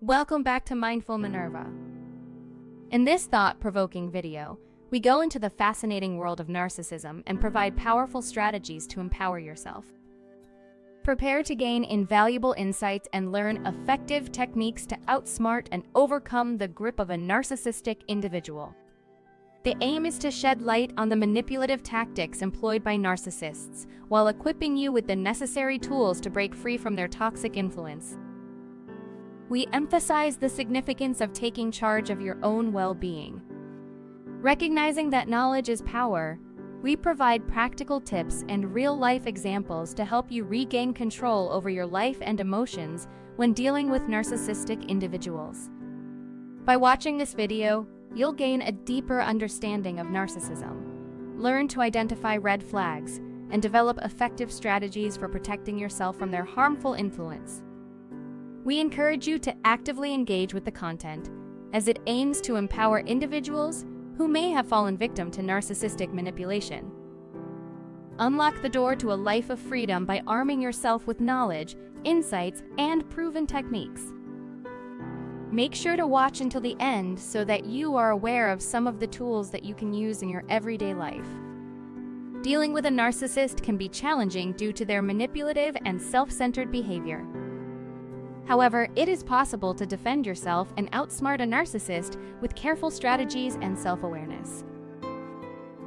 Welcome back to Mindful Minerva. In this thought-provoking video, we go into the fascinating world of narcissism and provide powerful strategies to empower yourself. Prepare to gain invaluable insights and learn effective techniques to outsmart and overcome the grip of a narcissistic individual. The aim is to shed light on the manipulative tactics employed by narcissists, while equipping you with the necessary tools to break free from their toxic influence. We emphasize the significance of taking charge of your own well-being. Recognizing that knowledge is power, we provide practical tips and real-life examples to help you regain control over your life and emotions when dealing with narcissistic individuals. By watching this video, you'll gain a deeper understanding of narcissism, learn to identify red flags, and develop effective strategies for protecting yourself from their harmful influence. We encourage you to actively engage with the content, as it aims to empower individuals who may have fallen victim to narcissistic manipulation. Unlock the door to a life of freedom by arming yourself with knowledge, insights, and proven techniques. Make sure to watch until the end so that you are aware of some of the tools that you can use in your everyday life. Dealing with a narcissist can be challenging due to their manipulative and self-centered behavior. However, it is possible to defend yourself and outsmart a narcissist with careful strategies and self-awareness.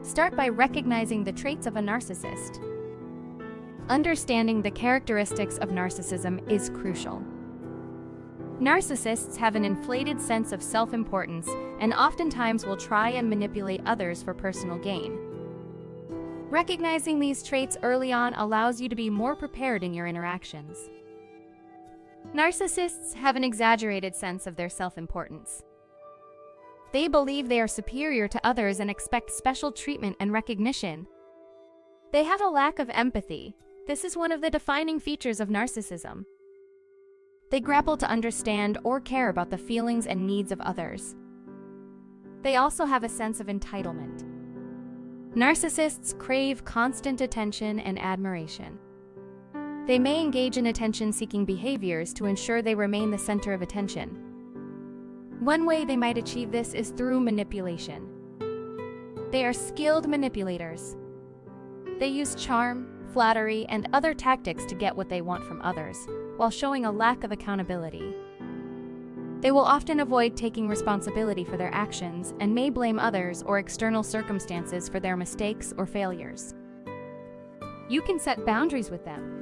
Start by recognizing the traits of a narcissist. Understanding the characteristics of narcissism is crucial. Narcissists have an inflated sense of self-importance and oftentimes will try and manipulate others for personal gain. Recognizing these traits early on allows you to be more prepared in your interactions. Narcissists have an exaggerated sense of their self-importance. They believe they are superior to others and expect special treatment and recognition. They have a lack of empathy. This is one of the defining features of narcissism. They grapple to understand or care about the feelings and needs of others. They also have a sense of entitlement. Narcissists crave constant attention and admiration. They may engage in attention-seeking behaviors to ensure they remain the center of attention. One way they might achieve this is through manipulation. They are skilled manipulators. They use charm, flattery, and other tactics to get what they want from others, while showing a lack of accountability. They will often avoid taking responsibility for their actions and may blame others or external circumstances for their mistakes or failures. You can set boundaries with them.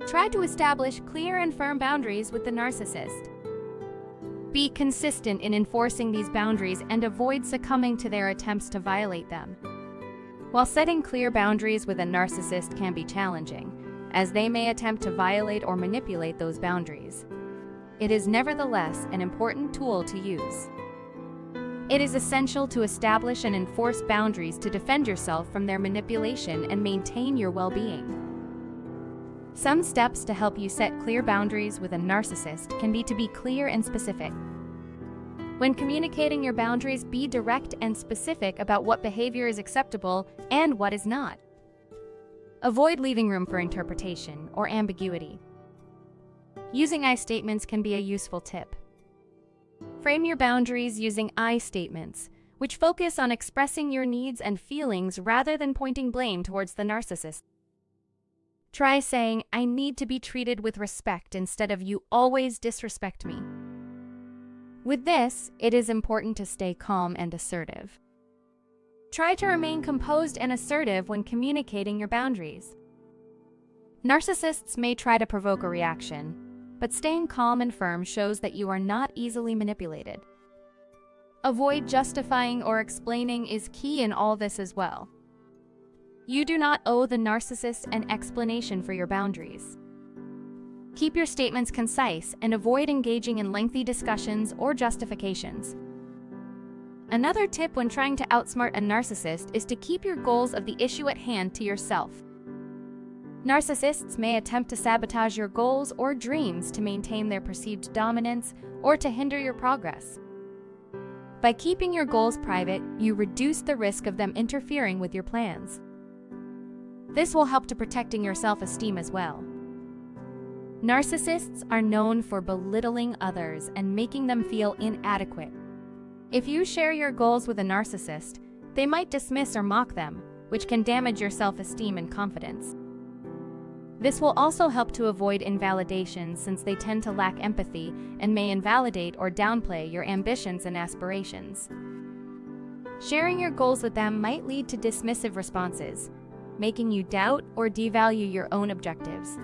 Try to establish clear and firm boundaries with the narcissist. Be consistent in enforcing these boundaries and avoid succumbing to their attempts to violate them. While setting clear boundaries with a narcissist can be challenging, as they may attempt to violate or manipulate those boundaries, it is nevertheless an important tool to use. It is essential to establish and enforce boundaries to defend yourself from their manipulation and maintain your well-being. Some steps to help you set clear boundaries with a narcissist can be to be clear and specific. When communicating your boundaries, be direct and specific about what behavior is acceptable and what is not. Avoid leaving room for interpretation or ambiguity. Using I statements can be a useful tip. Frame your boundaries using I statements, which focus on expressing your needs and feelings rather than pointing blame towards the narcissist. Try saying, "I need to be treated with respect," instead of "you always disrespect me." With this, it is important to stay calm and assertive. Try to remain composed and assertive when communicating your boundaries. Narcissists may try to provoke a reaction, but staying calm and firm shows that you are not easily manipulated. Avoid justifying or explaining is key in all this as well. You do not owe the narcissist an explanation for your boundaries. Keep your statements concise and avoid engaging in lengthy discussions or justifications. Another tip when trying to outsmart a narcissist is to keep your goals of the issue at hand to yourself. Narcissists may attempt to sabotage your goals or dreams to maintain their perceived dominance or to hinder your progress. By keeping your goals private, you reduce the risk of them interfering with your plans. This will help to protecting your self-esteem as well. Narcissists are known for belittling others and making them feel inadequate. If you share your goals with a narcissist, they might dismiss or mock them, which can damage your self-esteem and confidence. This will also help to avoid invalidation since they tend to lack empathy and may invalidate or downplay your ambitions and aspirations. Sharing your goals with them might lead to dismissive responses, making you doubt or devalue your own objectives.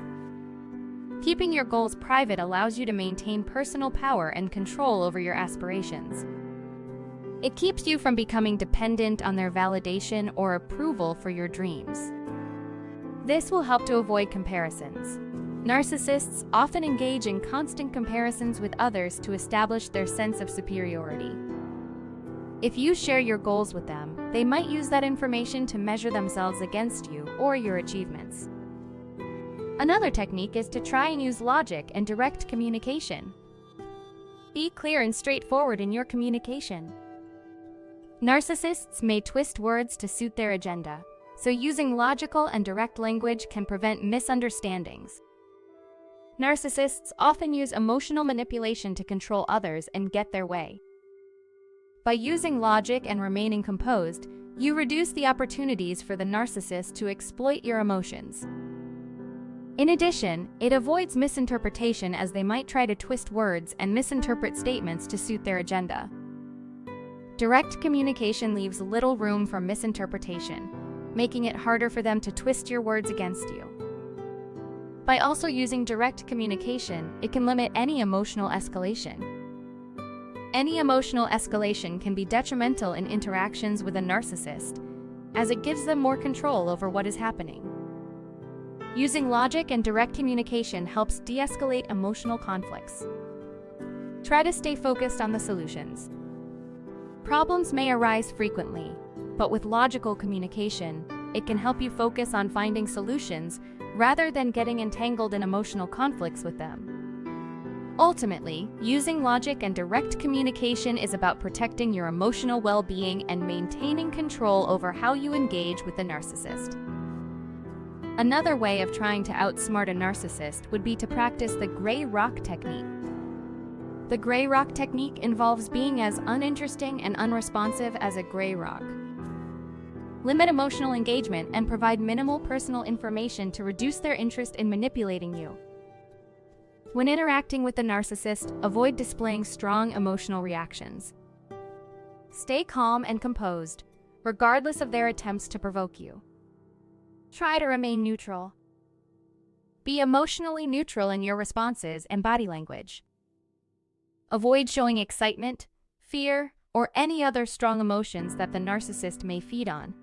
Keeping your goals private allows you to maintain personal power and control over your aspirations. It keeps you from becoming dependent on their validation or approval for your dreams. This will help to avoid comparisons. Narcissists often engage in constant comparisons with others to establish their sense of superiority. If you share your goals with them, they might use that information to measure themselves against you or your achievements. Another technique is to try and use logic and direct communication. Be clear and straightforward in your communication. Narcissists may twist words to suit their agenda, so using logical and direct language can prevent misunderstandings. Narcissists often use emotional manipulation to control others and get their way. By using logic and remaining composed, you reduce the opportunities for the narcissist to exploit your emotions. In addition, it avoids misinterpretation as they might try to twist words and misinterpret statements to suit their agenda. Direct communication leaves little room for misinterpretation, making it harder for them to twist your words against you. By also using direct communication, it can limit any emotional escalation. Any emotional escalation can be detrimental in interactions with a narcissist, as it gives them more control over what is happening. Using logic and direct communication helps de-escalate emotional conflicts. Try to stay focused on the solutions. Problems may arise frequently, but with logical communication, it can help you focus on finding solutions rather than getting entangled in emotional conflicts with them. Ultimately, using logic and direct communication is about protecting your emotional well-being and maintaining control over how you engage with the narcissist. Another way of trying to outsmart a narcissist would be to practice the gray rock technique. The gray rock technique involves being as uninteresting and unresponsive as a gray rock. Limit emotional engagement and provide minimal personal information to reduce their interest in manipulating you. When interacting with the narcissist, avoid displaying strong emotional reactions. Stay calm and composed, regardless of their attempts to provoke you. Try to remain neutral. Be emotionally neutral in your responses and body language. Avoid showing excitement, fear, or any other strong emotions that the narcissist may feed on.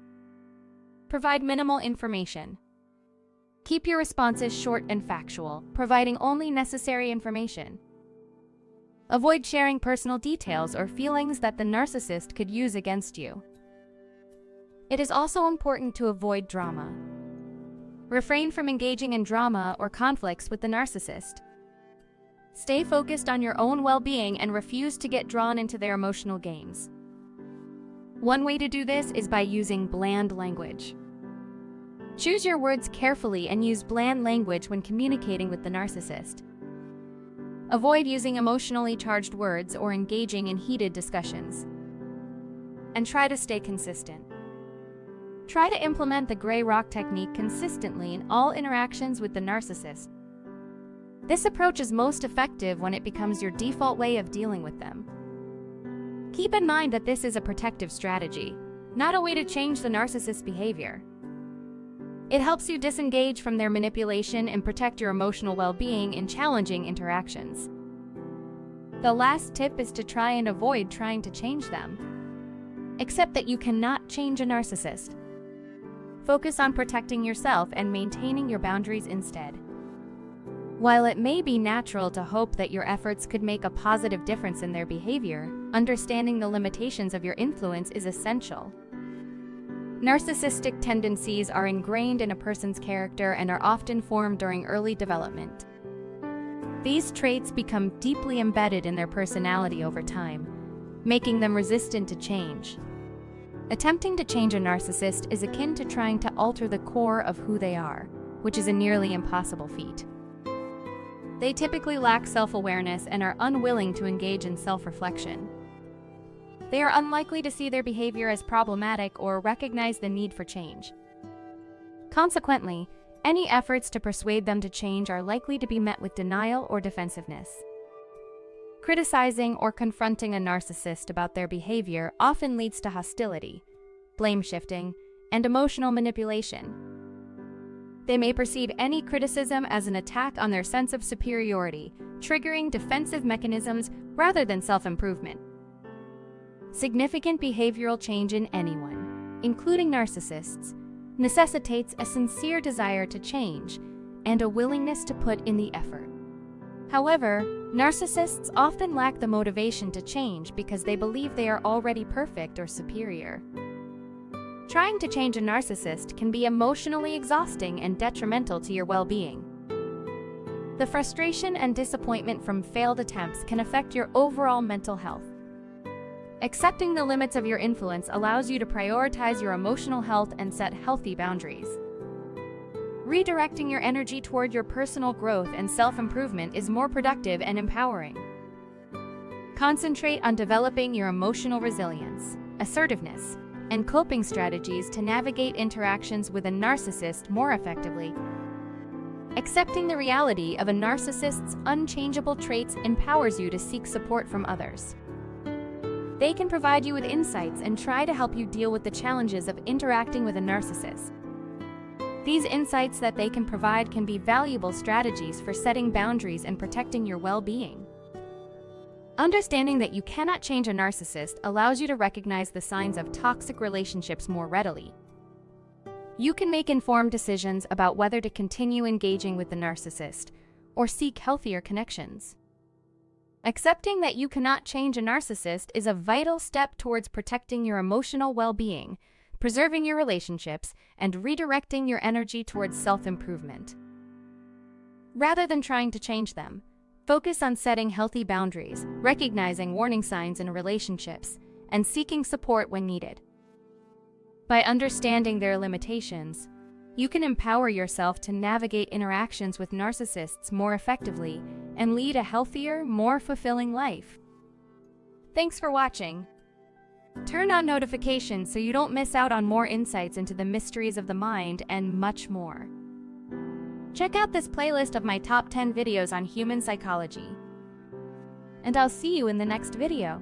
Provide minimal information. Keep your responses short and factual, providing only necessary information. Avoid sharing personal details or feelings that the narcissist could use against you. It is also important to avoid drama. Refrain from engaging in drama or conflicts with the narcissist. Stay focused on your own well-being and refuse to get drawn into their emotional games. One way to do this is by using bland language. Choose your words carefully and use bland language when communicating with the narcissist. Avoid using emotionally charged words or engaging in heated discussions. And try to stay consistent. Try to implement the gray rock technique consistently in all interactions with the narcissist. This approach is most effective when it becomes your default way of dealing with them. Keep in mind that this is a protective strategy, not a way to change the narcissist's behavior. It helps you disengage from their manipulation and protect your emotional well-being in challenging interactions. The last tip is to try and avoid trying to change them. Accept that you cannot change a narcissist. Focus on protecting yourself and maintaining your boundaries instead. While it may be natural to hope that your efforts could make a positive difference in their behavior, understanding the limitations of your influence is essential. Narcissistic tendencies are ingrained in a person's character and are often formed during early development. These traits become deeply embedded in their personality over time, making them resistant to change. Attempting to change a narcissist is akin to trying to alter the core of who they are, which is a nearly impossible feat. They typically lack self-awareness and are unwilling to engage in self-reflection. They are unlikely to see their behavior as problematic or recognize the need for change. Consequently, any efforts to persuade them to change are likely to be met with denial or defensiveness. Criticizing or confronting a narcissist about their behavior often leads to hostility, blame shifting, and emotional manipulation. They may perceive any criticism as an attack on their sense of superiority, triggering defensive mechanisms rather than self-improvement. Significant behavioral change in anyone, including narcissists, necessitates a sincere desire to change and a willingness to put in the effort. However, narcissists often lack the motivation to change because they believe they are already perfect or superior. Trying to change a narcissist can be emotionally exhausting and detrimental to your well-being. The frustration and disappointment from failed attempts can affect your overall mental health. Accepting the limits of your influence allows you to prioritize your emotional health and set healthy boundaries. Redirecting your energy toward your personal growth and self-improvement is more productive and empowering. Concentrate on developing your emotional resilience, assertiveness, and coping strategies to navigate interactions with a narcissist more effectively. Accepting the reality of a narcissist's unchangeable traits empowers you to seek support from others. They can provide you with insights and try to help you deal with the challenges of interacting with a narcissist. These insights that they can provide can be valuable strategies for setting boundaries and protecting your well-being. Understanding that you cannot change a narcissist allows you to recognize the signs of toxic relationships more readily. You can make informed decisions about whether to continue engaging with the narcissist or seek healthier connections. Accepting that you cannot change a narcissist is a vital step towards protecting your emotional well-being, preserving your relationships, and redirecting your energy towards self-improvement. Rather than trying to change them, focus on setting healthy boundaries, recognizing warning signs in relationships, and seeking support when needed. By understanding their limitations, you can empower yourself to navigate interactions with narcissists more effectively and lead a healthier, more fulfilling life. Thanks for watching. Turn on notifications so you don't miss out on more insights into the mysteries of the mind and much more. Check out this playlist of my top 10 videos on human psychology. And I'll see you in the next video.